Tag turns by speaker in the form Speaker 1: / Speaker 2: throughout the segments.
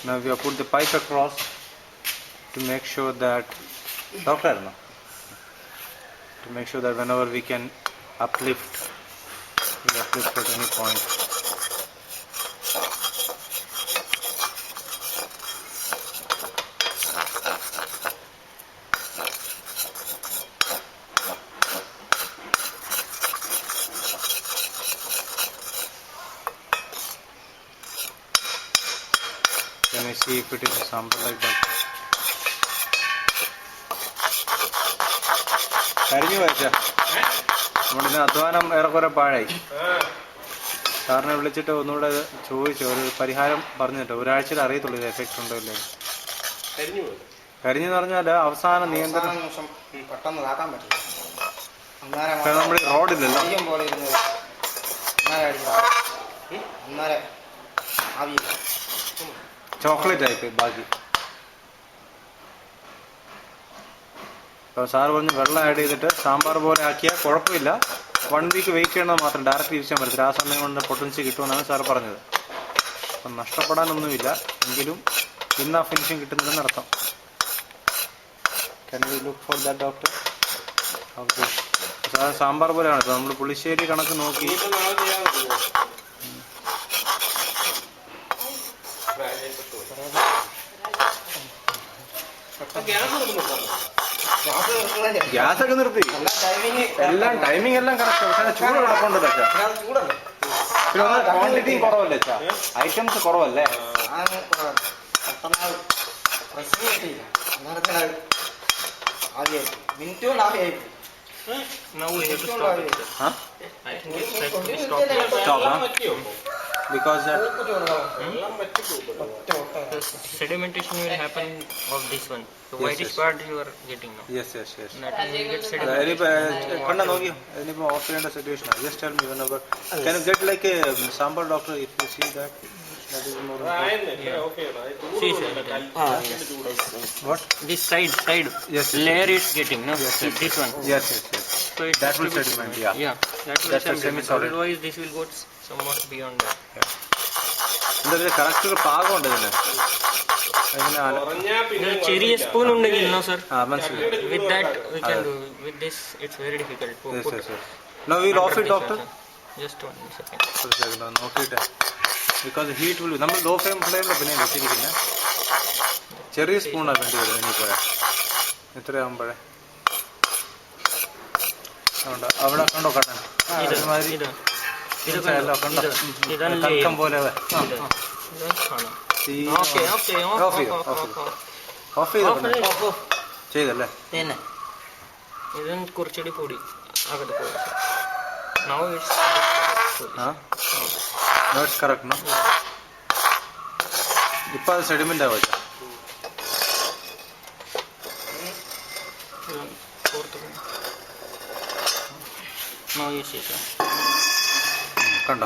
Speaker 1: Now we have put the pipe across to make sure that whenever we can uplift, we uplift at any point. Can I see if it is a sample like that? കരിഞ്ഞു വെച്ചാ നമ്മുടെ അധ്വാനം ഏറെക്കുറെ പാഴായി. സാറിനെ വിളിച്ചിട്ട് ഒന്നുകൂടെ ചോദിച്ചു, ഒരു പരിഹാരം പറഞ്ഞിട്ട് ഒരാഴ്ചയിൽ അറിയത്തുള്ളൂ ഇത് എഫക്റ്റ് ഉണ്ടോ ഇല്ലേ. കരിഞ്ഞെന്ന് പറഞ്ഞാൽ അവസാന നിയന്ത്രണം നമ്മൾ റോഡില്ലല്ലോ. ചോക്ലേറ്റ് ആയിപ്പോയി ബാക്കി. അപ്പോൾ സാറ് പറഞ്ഞ് വെള്ളം ആഡ് ചെയ്തിട്ട് സാമ്പാർ പോലെ ആക്കിയാൽ കുഴപ്പമില്ല, 1 വീക്ക് വെയിറ്റ് ചെയ്യണമെന്ന് മാത്രം, ഡയറക്റ്റ് യൂസ് ചെയ്യാൻ പറ്റില്ല. ആ സമയം കൊണ്ട് പൊട്ടൻസി കിട്ടുമെന്നാണ് സാർ പറഞ്ഞത്. അപ്പം നഷ്ടപ്പെടാനൊന്നുമില്ല, എങ്കിലും ഇന്ന് ആ ഫിനിഷിങ് കിട്ടുന്നില്ലെന്ന് അർത്ഥം. Can we look for that, doctor? Okay. Sir sambar പോലെയാണ്. ഇപ്പോൾ നമ്മൾ പുളിശ്ശേരി കണക്ക് നോക്കി ഗ്യാസ് ഒക്കെ നിർത്തി, എല്ലാം ടൈമിംഗ് എല്ലാം കറക്റ്റ്. പക്ഷേ ചൂട് കിടപ്പുണ്ടല്ലോ അച്ഛാ. പിന്നെ ഒന്ന് ക്വാണ്ടിറ്റി കുറവല്ലേ അച്ഛാ, ഐറ്റംസ് കുറവല്ലേ.
Speaker 2: Now we have to stop it.
Speaker 1: Huh?
Speaker 2: I think it's like to stop.
Speaker 1: Stop, huh? Because that
Speaker 2: The sedimentation will happen of this one. The
Speaker 1: Yes,
Speaker 2: whitish
Speaker 1: yes.
Speaker 2: part you are getting now.
Speaker 1: yes.
Speaker 2: That will get sedimentation.
Speaker 1: കണ്ട നോക്കിയോ, ഇനിയിപ്പോൾ of ചെയ്യേണ്ട situation. Just tell me whenever. Can you get like a sample, doctor, if you see that is more
Speaker 2: See, sir.
Speaker 1: what?
Speaker 2: This side
Speaker 1: Yes.
Speaker 2: layer is getting, no?
Speaker 1: Yes.
Speaker 2: This one.
Speaker 1: Yes.
Speaker 2: So it
Speaker 1: That will
Speaker 2: distributes-
Speaker 1: sediment, yeah.
Speaker 2: Yeah, that will
Speaker 1: That's a
Speaker 2: sediment.
Speaker 1: semi-solid.
Speaker 2: Otherwise, this will go somewhat beyond that.
Speaker 1: എന്താ correct ഒരു പാകമുണ്ട് ഇതിന്.
Speaker 2: The cherry spoon undegi, no sir.
Speaker 1: മനസ്സിലായി.
Speaker 2: With that we can do. With this, it's very difficult to put.
Speaker 1: Yes. Now we'll off it, doctor.
Speaker 2: Just 1 second.
Speaker 1: നോക്കിയിട്ട്, because heat will, നമ്മൾ law ഫ്ലെയിമിൽ പിന്നെ വെച്ചിരിക്കുന്നത്. ചെറിയ സ്പൂണാണ് വേണ്ടി വരുന്നത് ഇനിയിപ്പോഴേ ഇത്രയാകുമ്പോഴേ. അവിടെ കണ്ടോ കണ്ണൻ ഒരുമാതിരി കൽക്കം പോലെ. ഓഫ് ചെയ്തല്ലേ.
Speaker 2: Then kurchadi podi agadu podi. Now it's
Speaker 1: No, it's correct, no? ഇപ്പം അത് സെഡിമെന്റ് ആവാ.
Speaker 2: Now you see, sir.
Speaker 1: കണ്ടോ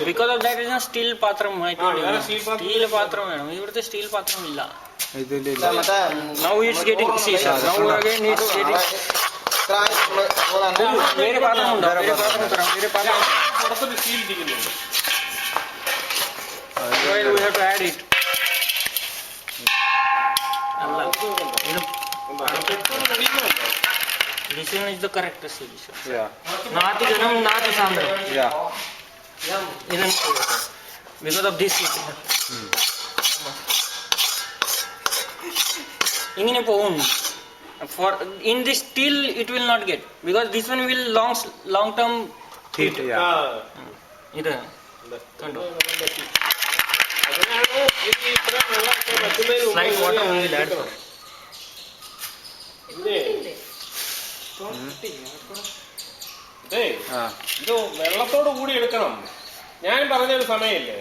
Speaker 2: Because of that is a steel patram. I told you. Steel patram വേണം. ഇവിടുത്തെ steel patram ഇല്ല.
Speaker 1: ഇതില്ല.
Speaker 2: Now it's getting, see sir. Now again it's getting. വേറെ പാത്രം ഉണ്ടോ? വേറെ പാത്രം. Otherwise we have to add it. This one is the correct solution.
Speaker 1: Yeah.
Speaker 2: Naati ganam, naati sandram.
Speaker 1: Yeah.
Speaker 2: Because of this ingine povum. For in this steel it will not get, because this one will long term
Speaker 1: Heat, yeah.
Speaker 2: Ida kando slight water we will add.
Speaker 3: ഇത് വെള്ളത്തോട് കൂടി എടുക്കണം. ഞാൻ പറഞ്ഞൊരു സമയമില്ലേ,